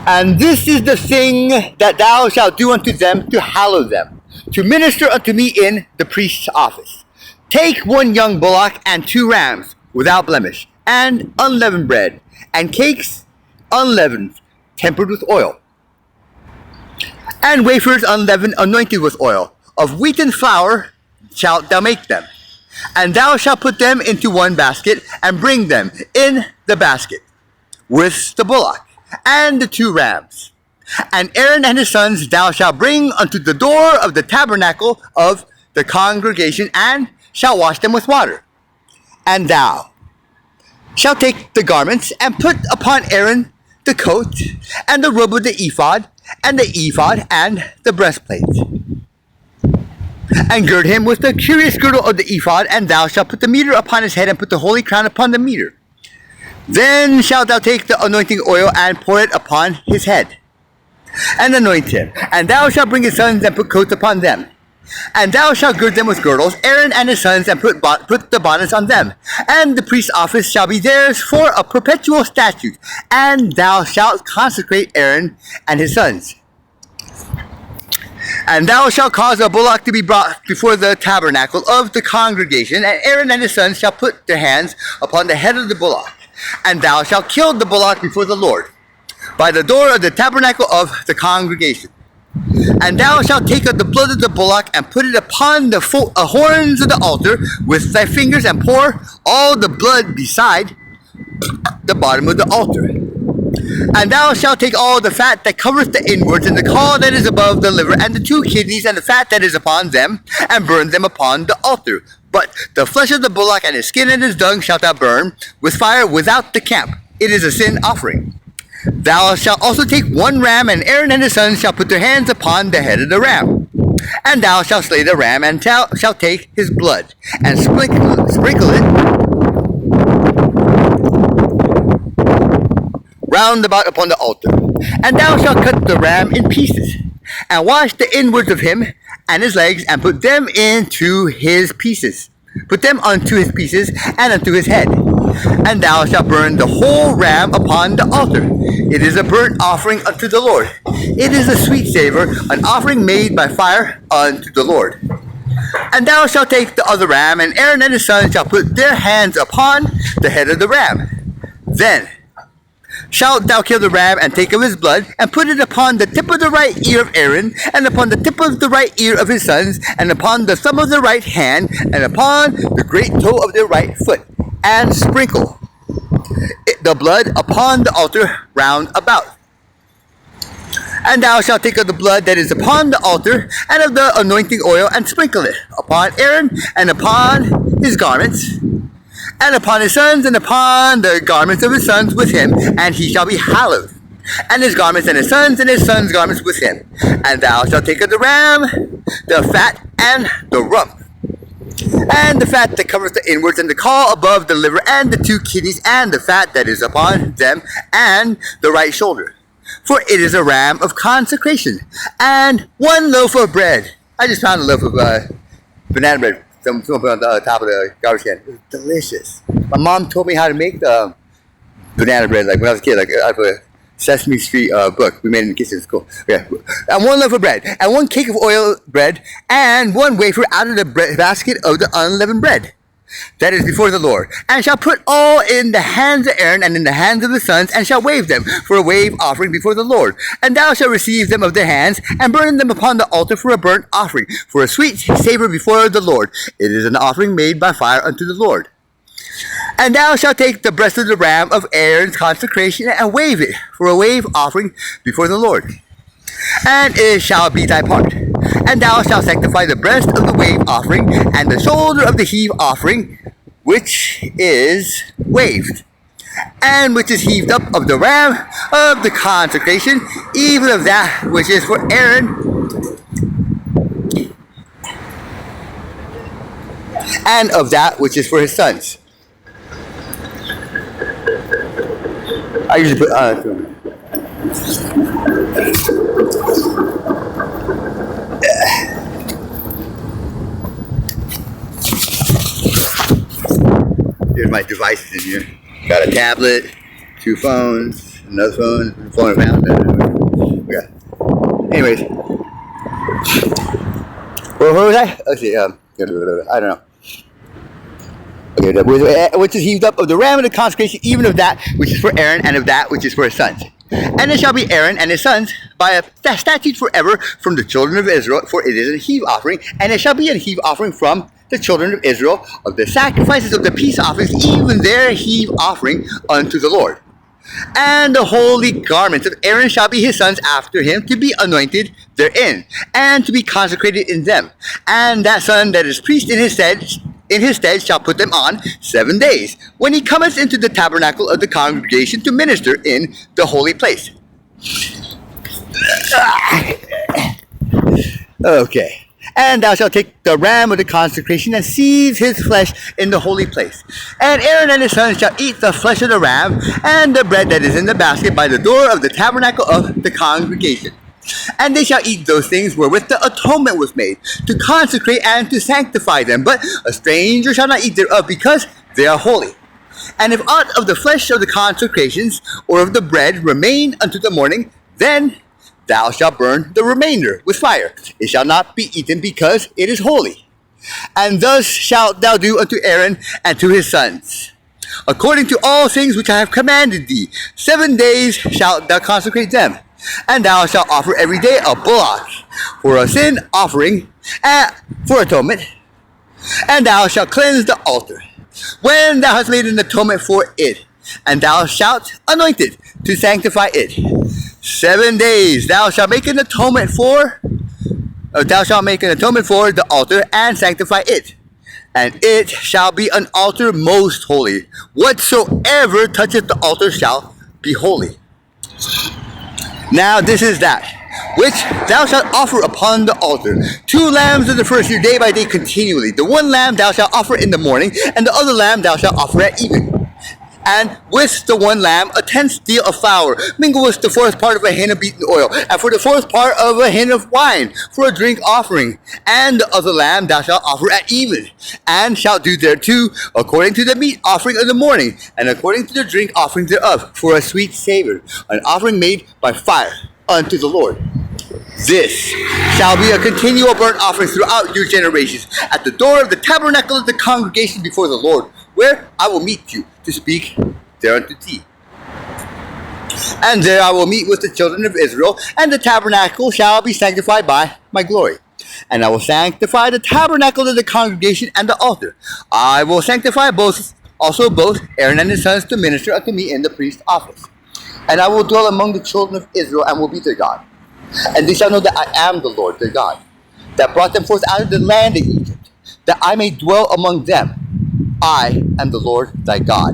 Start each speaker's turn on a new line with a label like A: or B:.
A: And this is the thing that thou shalt do unto them to hallow them, to minister unto me in the priest's office. Take one young bullock and 2 rams without blemish, and unleavened bread, and cakes unleavened, tempered with oil, and wafers unleavened, anointed with oil. Of wheaten flour shalt thou make them. And thou shalt put them into one basket, and bring them in the basket with the bullock and the 2 rams. And Aaron and his sons thou shalt bring unto the door of the tabernacle of the congregation, and shalt wash them with water. And thou shalt take the garments, and put upon Aaron the coat, and the robe of the ephod, and the ephod, and the breastplate. And gird him with the curious girdle of the ephod, and thou shalt put the mitre upon his head, and put the holy crown upon the mitre. Then shalt thou take the anointing oil, and pour it upon his head, and anoint him. And thou shalt bring his sons, and put coats upon them. And thou shalt gird them with girdles, Aaron and his sons, and put the bonnets on them. And the priest's office shall be theirs for a perpetual statute. And thou shalt consecrate Aaron and his sons. And thou shalt cause a bullock to be brought before the tabernacle of the congregation, and Aaron and his sons shall put their hands upon the head of the bullock. And thou shalt kill the bullock before the Lord, by the door of the tabernacle of the congregation. And thou shalt take of the blood of the bullock, and put it upon the horns of the altar with thy fingers, and pour all the blood beside the bottom of the altar. And thou shalt take all the fat that covereth the inwards, and the caul that is above the liver, and the 2 kidneys, and the fat that is upon them, and burn them upon the altar. But the flesh of the bullock, and his skin, and his dung shalt thou burn with fire without the camp. It is a sin offering. Thou shalt also take 1 ram, and Aaron and his sons shall put their hands upon the head of the ram. And thou shalt slay the ram, and shalt take his blood, and sprinkle it round about upon the altar. And thou shalt cut the ram in pieces, and wash the inwards of him and his legs, and put them into his pieces. Put them unto his pieces, and unto his head. And thou shalt burn the whole ram upon the altar. It is a burnt offering unto the Lord. It is a sweet savor, an offering made by fire unto the Lord. And thou shalt take the other ram, and Aaron and his sons shall put their hands upon the head of the ram. Then shalt thou kill the ram, and take of his blood, and put it upon the tip of the right ear of Aaron, and upon the tip of the right ear of his sons, and upon the thumb of the right hand, and upon the great toe of their right foot, and sprinkle the blood upon the altar round about. And thou shalt take of the blood that is upon the altar, and of the anointing oil, and sprinkle it upon Aaron, and upon his garments, and upon his sons, and upon the garments of his sons with him, and he shall be hallowed. And his garments, and his sons' garments with him. And thou shalt take of the ram the fat and the rump, and the fat that covers the inwards, and the caul above the liver, and the 2 kidneys, and the fat that is upon them, and the right shoulder. For it is a ram of consecration. And 1 loaf of bread. I just found a loaf of banana bread. Someone put on the top of the garbage can. It was delicious. My mom told me how to make the banana bread, like when I was a kid, like out of a Sesame Street book. We made it in the kitchen. It's cool. Yeah. And 1 loaf of bread, and 1 cake of oil bread, and 1 wafer out of the basket of the unleavened bread that is before the Lord. And shall put all in the hands of Aaron, and in the hands of his sons, and shall wave them for a wave offering before the Lord. And thou shalt receive them of their hands, and burn them upon the altar for a burnt offering, for a sweet savor before the Lord. It is an offering made by fire unto the Lord. And thou shalt take the breast of the ram of Aaron's consecration, and wave it for a wave offering before the Lord. And it shall be thy part. And thou shalt sanctify the breast of the wave offering, and the shoulder of the heave offering, which is waved, and which is heaved up of the ram of the consecration, even of that which is for Aaron, and of that which is for his sons. I usually put here's my devices in here. Got a tablet, 2 phones, Another phone, phone around. Yeah. Anyways, what was I? Let's see. I don't know. Okay, which is heaved up of the ram of the consecration, even of that which is for Aaron, and of that which is for his sons. And it shall be Aaron and his sons by a statute forever from the children of Israel, for it is a heave offering, and it shall be a heave offering from the children of Israel of the sacrifices of the peace offerings, even their heave offering unto the Lord. And the holy garments of Aaron shall be his sons after him, to be anointed therein, and to be consecrated in them. And that son that is priest in his stead shall put them on 7 days, when he cometh into the tabernacle of the congregation to minister in the holy place. Okay. And thou shalt take the ram of the consecration and seethe his flesh in the holy place. And Aaron and his sons shall eat the flesh of the ram and the bread that is in the basket by the door of the tabernacle of the congregation. And they shall eat those things wherewith the atonement was made, to consecrate and to sanctify them. But a stranger shall not eat thereof, because they are holy. And if aught of the flesh of the consecrations or of the bread remain unto the morning, then thou shalt burn the remainder with fire. It shall not be eaten, because it is holy. And thus shalt thou do unto Aaron and to his sons, according to all things which I have commanded thee. 7 days shalt thou consecrate them. And thou shalt offer every day a bullock for a sin offering, for atonement. And thou shalt cleanse the altar, when thou hast made an atonement for it. And thou shalt anoint it, to sanctify it. 7 days thou shalt make an atonement for the altar, and sanctify it. And it shall be an altar most holy. Whatsoever toucheth the altar shall be holy. Now this is that which thou shalt offer upon the altar: 2 lambs of the first year, day by day continually. The one lamb thou shalt offer in the morning, and the other lamb thou shalt offer at even. And with the one lamb 1/10 deal of flour, mingle with the 4th part of a hin of beaten oil, and for the 4th part of a hin of wine, for a drink offering. And the other lamb thou shalt offer at even, and shalt do thereto according to the meat offering of the morning, and according to the drink offering thereof, for a sweet savor, an offering made by fire unto the Lord. This shall be a continual burnt offering throughout your generations, at the door of the tabernacle of the congregation before the Lord, where I will meet you to speak thereunto thee. And there I will meet with the children of Israel, and the tabernacle shall be sanctified by my glory. And I will sanctify the tabernacle of the congregation and the altar. I will sanctify both Aaron and his sons to minister unto me in the priest's office. And I will dwell among the children of Israel, and will be their God. And they shall know that I am the Lord their God, that brought them forth out of the land of Egypt, that I may dwell among them. I am the Lord thy God.